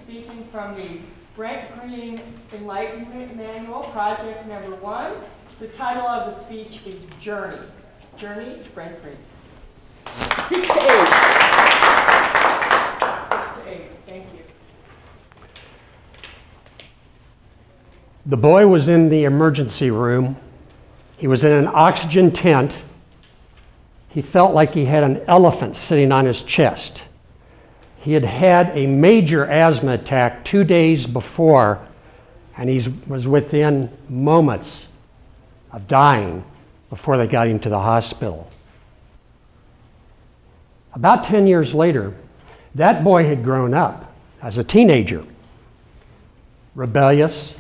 speaking from the Brent Green Enlightenment Manual, project number 1. The title of the speech is Journey. Journey, Brent Green. 6 to 8. 6 to 8. Thank you. The boy was in the emergency room. He was in an oxygen tent. He felt like he had an elephant sitting on his chest. He had had a major asthma attack 2 days before, and he was within moments of dying before they got him to the hospital. About 10 years later, that boy had grown up as a teenager, rebellious,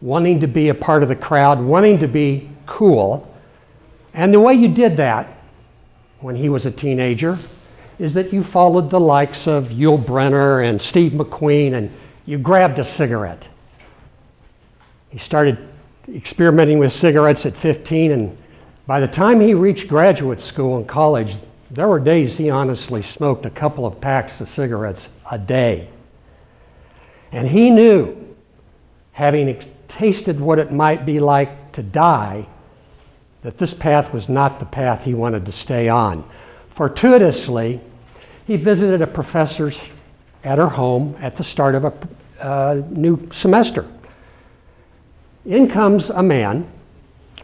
wanting to be a part of the crowd, wanting to be cool. And the way you did that when he was a teenager is that you followed the likes of Yul Brynner and Steve McQueen, and you grabbed a cigarette. He started experimenting with cigarettes at 15, and by the time he reached graduate school and college, there were days he honestly smoked a couple of packs of cigarettes a day. And he knew, having tasted what it might be like to die, that this path was not the path he wanted to stay on. Fortuitously, he visited a professor's at her home at the start of a new semester. In comes a man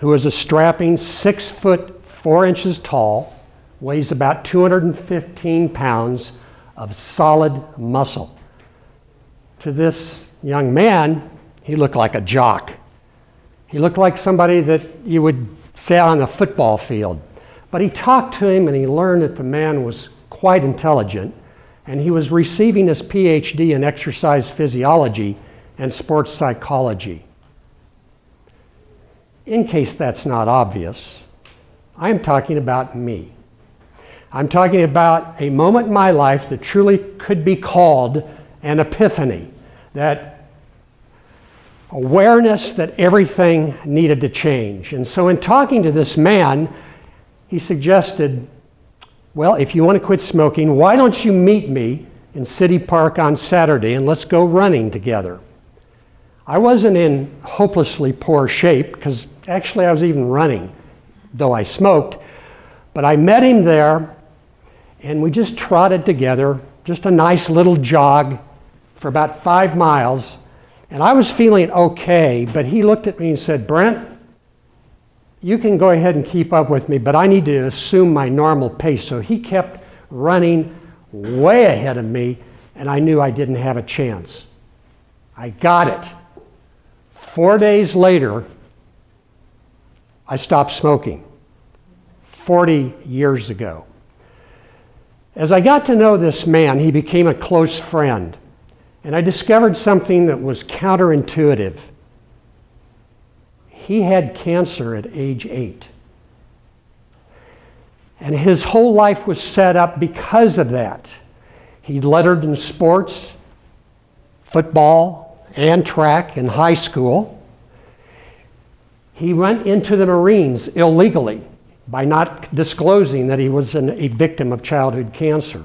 who is a strapping 6 foot 4 inches tall, weighs about 215 pounds of solid muscle. To this young man, he looked like a jock. He looked like somebody that you would say on a football field. But he talked to him and he learned that the man was quite intelligent, and he was receiving his PhD in exercise physiology and sports psychology. In case that's not obvious, I am talking about me. I'm talking about a moment in my life that truly could be called an epiphany, that awareness that everything needed to change. And so in talking to this man, he suggested, well, if you want to quit smoking, why don't you meet me in City Park on Saturday and let's go running together. I wasn't in hopelessly poor shape, because actually I was even running, though I smoked. But I met him there, and we just trotted together, just a nice little jog for about 5 miles. And I was feeling okay, but he looked at me and said, Brent, you can go ahead and keep up with me, but I need to assume my normal pace. So he kept running way ahead of me, and I knew I didn't have a chance. I got it. 4 days later, I stopped smoking, 40 years ago. As I got to know this man, he became a close friend, and I discovered something that was counterintuitive. He had cancer at age 8. And his whole life was set up because of that. He lettered in sports, football, and track in high school. He went into the Marines illegally by not disclosing that he was a victim of childhood cancer.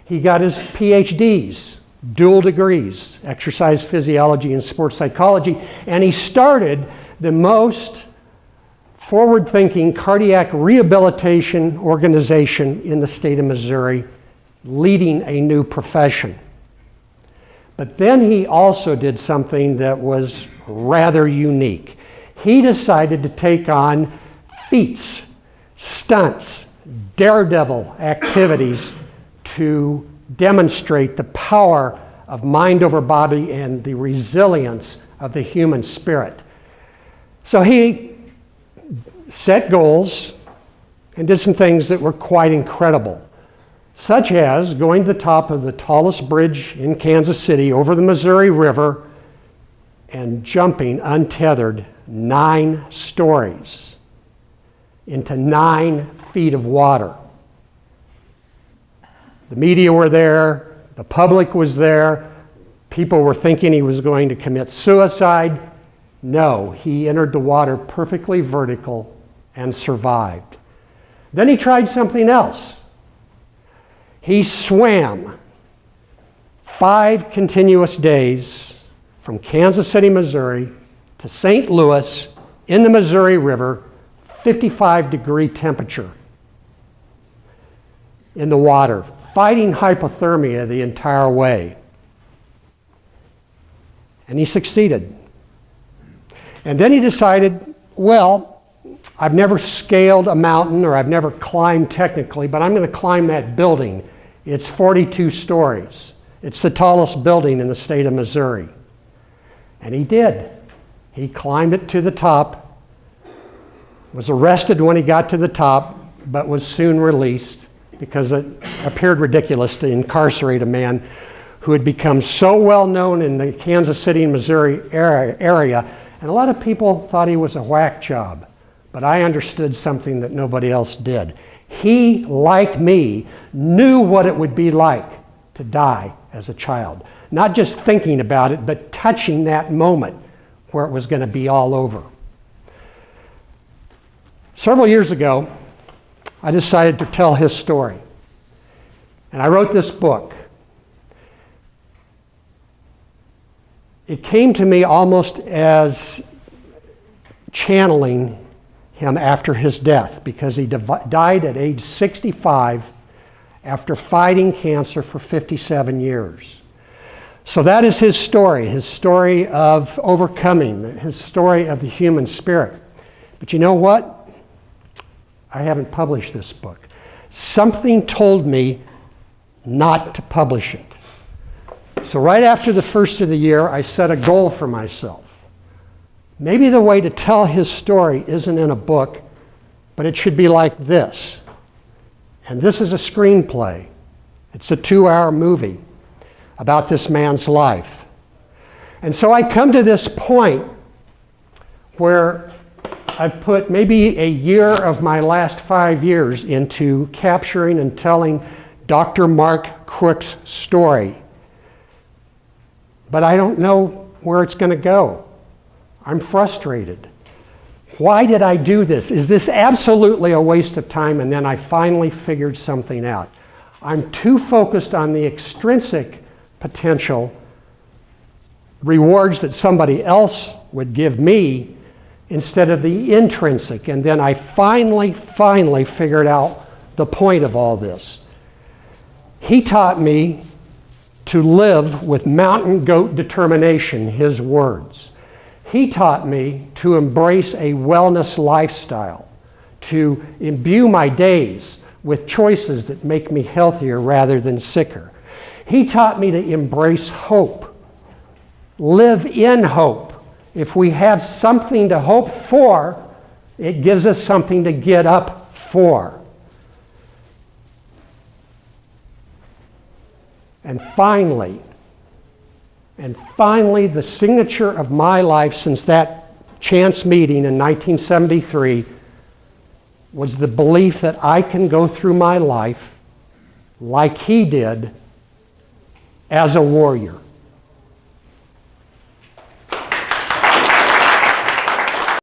He got his PhDs, dual degrees, exercise physiology and sports psychology, and he started the most forward-thinking cardiac rehabilitation organization in the state of Missouri, leading a new profession. But then he also did something that was rather unique. He decided to take on feats, stunts, daredevil activities to demonstrate the power of mind over body and the resilience of the human spirit. So he set goals and did some things that were quite incredible, such as going to the top of the tallest bridge in Kansas City over the Missouri River and jumping untethered 9 stories into 9 feet of water. The media were there, the public was there, people were thinking he was going to commit suicide. No, he entered the water perfectly vertical and survived. Then he tried something else. He swam 5 continuous days from Kansas City, Missouri to St. Louis in the Missouri River, 55-degree temperature in the water, fighting hypothermia the entire way. And he succeeded. And then he decided, well, I've never scaled a mountain, or I've never climbed technically, but I'm going to climb that building. It's 42 stories. It's the tallest building in the state of Missouri. And he did. He climbed it to the top, was arrested when he got to the top, but was soon released because it appeared ridiculous to incarcerate a man who had become so well known in the Kansas City and Missouri area. And a lot of people thought he was a whack job, but I understood something that nobody else did. He, like me, knew what it would be like to die as a child. Not just thinking about it, but touching that moment where it was going to be all over. Several years ago, I decided to tell his story. And I wrote this book. It came to me almost as channeling him after his death, because he died at age 65 after fighting cancer for 57 years. So that is his story of overcoming, his story of the human spirit. But you know what? I haven't published this book. Something told me not to publish it. So right after the first of the year, I set a goal for myself. Maybe the way to tell his story isn't in a book, but it should be like this. And this is a screenplay. It's a 2-hour movie about this man's life. And so I come to this point where I've put maybe a year of my last 5 years into capturing and telling Dr. Mark Crooks' story. But I don't know where it's going to go. I'm frustrated. Why did I do this? Is this absolutely a waste of time? And then I finally figured something out. I'm too focused on the extrinsic potential rewards that somebody else would give me instead of the intrinsic. And then I finally figured out the point of all this. He taught me to live with mountain goat determination, his words. He taught me to embrace a wellness lifestyle, to imbue my days with choices that make me healthier rather than sicker. He taught me to embrace hope, live in hope. If we have something to hope for, it gives us something to get up for. And finally, the signature of my life since that chance meeting in 1973 was the belief that I can go through my life like he did as a warrior.